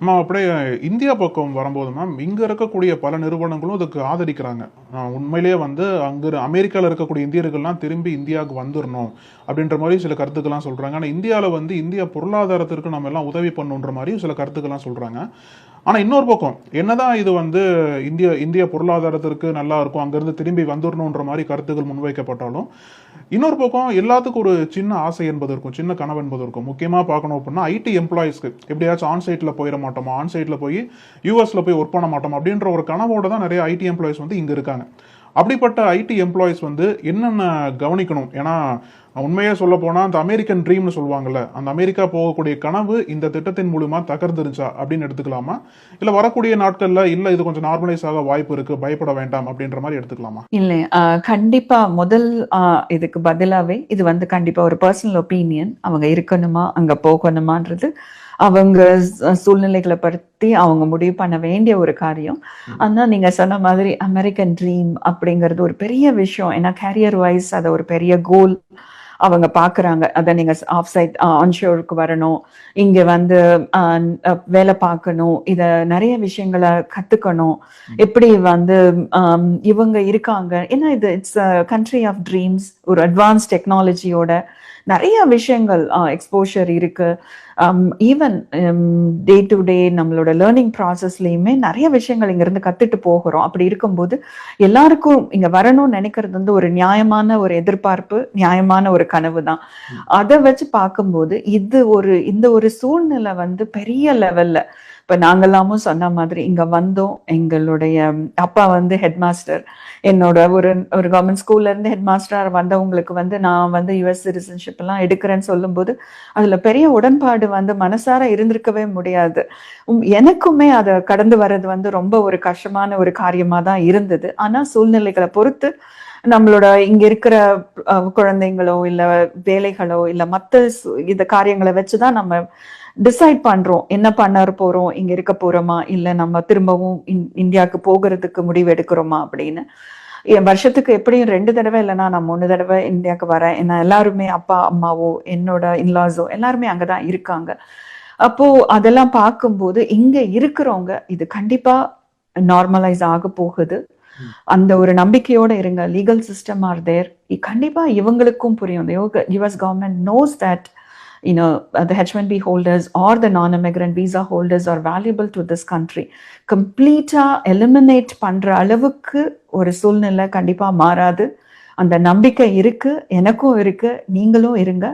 Ma'am அப்படியே India பக்கம் வரும்போது மேம் இங்க இருக்கக்கூடிய பல நிறுவனங்களும் இதுக்கு ஆதரிக்கிறாங்க. உண்மையிலேயே வந்து அமெரிக்கால இருக்கக்கூடிய இந்தியர்கள்லாம் திரும்பி இந்தியாவுக்கு வந்துரணும் அப்படின்ற மாதிரி சில கருத்துக்கள்லாம் சொல்றாங்க. ஆனா இந்தியால வந்து இந்தியா பொருளாதாரத்திற்கு நம்ம எல்லாம் உதவி பண்ணணுன்ற மாதிரியும் சில கருத்துக்கள்லாம் சொல்றாங்க. ஆனா இன்னொரு பக்கம் என்னதான் இது வந்து இந்திய இந்திய பொருளாதாரத்திற்கு நல்லா இருக்கும், அங்கிருந்து திரும்பி வந்துடணுன்ற மாதிரி கருத்துக்கள் முன்வைக்கப்பட்டாலும், இன்னொரு பக்கம் எல்லாத்துக்கும் ஒரு சின்ன ஆசை என்பது இருக்கும், சின்ன கனவு என்பது இருக்கும். முக்கியமா பார்க்கணும் அப்படின்னா ஐடி எம்ப்ளாயிஸ்க்கு எப்படியாச்சும் ஆன்சைட்ல போயிட மாட்டோமா, ஆன்சைட்ல போய் யூஎஸ்ல போய் ஒர்க் பண்ண மாட்டோமா அப்படின்ற ஒரு கனவோட தான் நிறைய ஐடி எம்ப்ளாயிஸ் வந்து இங்க இருக்காங்க. அப்படிப்பட்ட ஐடி எம்ப்ளாயிஸ் வந்து என்னென்ன கவனிக்கணும்? ஏன்னா உண்மையே சொல்ல போனா அந்த அமெரிக்கன் ட்ரீம்னு சொல்லுவாங்கல்ல, அந்த அமெரிக்கா போகக்கூடிய கனவு இந்த திட்டத்தின் மூலமா தகர்ந்துருச்சா அப்படின்னு எடுத்துக்கலாமா, இல்ல வரக்கூடிய நாட்கள்ல இல்ல இது கொஞ்சம் நார்மலைஸ் ஆக வாய்ப்பு இருக்கு, பயப்பட வேண்டாம் அப்படின்ற மாதிரி எடுத்துக்கலாமா? இல்லை, கண்டிப்பா முதல் இதுக்கு பதிலாவே இது வந்து கண்டிப்பா ஒரு பர்சனல் ஒப்பீனியன். அவங்க இருக்கணுமா அங்க போகணுமான்றது அவங்க சூழ்நிலைகளை பற்றி அவங்க முடிவு பண்ண வேண்டிய ஒரு காரியம். ஆனா நீங்க சொன்ன மாதிரி அமெரிக்கன் ட்ரீம் அப்படிங்கிறது ஒரு பெரிய விஷயம். ஏன்னா கேரியர் வைஸ் அதை ஒரு பெரிய கோல் அவங்க பாக்குறாங்க. அதை நீங்க ஆஃப் சைட் ஆன்ஷோருக்கு வரணும், இங்க வந்து வேலை பார்க்கணும், இத நிறைய விஷயங்களை கத்துக்கணும், எப்படி வந்து இவங்க இருக்காங்க. ஏன்னா இது இட்ஸ் கண்ட்ரி ஆஃப் ட்ரீம்ஸ். ஒரு அட்வான்ஸ் டெக்னாலஜியோட நிறைய விஷயங்கள் எக்ஸ்போஷர் இருக்கு. ஈவன் டே டு டே நம்மளோட லேர்னிங் ப்ராசஸ்லயுமே நிறைய விஷயங்கள் இங்க இருந்து கத்துட்டு போகிறோம். அப்படி இருக்கும்போது எல்லாருக்கும் இங்க வரணும்னு நினைக்கிறது வந்து ஒரு நியாயமான ஒரு எதிர்பார்ப்பு, நியாயமான ஒரு கனவு தான். அதை வச்சு பார்க்கும்போது இந்த ஒரு சூழ்நிலை வந்து பெரிய லெவல்ல இப்ப நாங்கெல்லாமும் சொன்ன மாதிரி இங்க வந்தோம். எங்களுடைய அப்பா வந்து ஹெட் மாஸ்டர். என்னோட ஒரு கவர்மெண்ட் ஸ்கூல்ல இருந்து ஹெட் மாஸ்டரா வந்தவங்களுக்கு வந்து நான் வந்து யுஎஸ் சிட்டிசன்ஷிப் எல்லாம் எடுக்கிறேன்னு சொல்லும்போது அதுல பெரிய உடன்பாடு வந்து மனசார இருந்திருக்கவே முடியாது. எனக்குமே அதை கடந்து வர்றது வந்து ரொம்ப ஒரு கஷ்டமான ஒரு காரியமா தான் இருந்தது. ஆனா சூழ்நிலைகளை பொறுத்து நம்மளோட இங்க இருக்கிற குழந்தைங்களோ இல்ல வேலைகளோ இல்ல மத்த இந்த காரியங்களை வச்சுதான் நம்ம டிசைட் பண்றோம் என்ன பண்ண போறோம், இங்க இருக்க போறோமா இல்ல நம்ம திரும்பவும் இந்தியாவுக்கு போகிறதுக்கு முடிவு எடுக்கிறோமா அப்படின்னு. என் வருஷத்துக்கு எப்படியும் 2 தடவை இல்லைன்னா நான் 3 தடவை இந்தியாவுக்கு வரேன். ஏன்னா எல்லாருமே அப்பா அம்மாவோ என்னோட இன்லாஸோ எல்லாருமே அங்கதான் இருக்காங்க. அப்போ அதெல்லாம் பார்க்கும்போது இங்க இருக்கிறவங்க இது கண்டிப்பா நார்மலைஸ் ஆக போகுது. அந்த ஒரு நம்பிக்கையோட இருங்க. Legal system are there. கண்டிப்பா இவங்களுக்கும் புரியும். US government knows that the H1B holders or the non-immigrant visa holders are valuable to this country. கம்ப்ளீட்டா எலிமினேட் பண்ற அளவுக்கு ஒரு சூழ்நிலை கண்டிப்பா மாறாது. அந்த நம்பிக்கை இருக்கு, எனக்கும் இருக்கு, நீங்களும் இருங்க.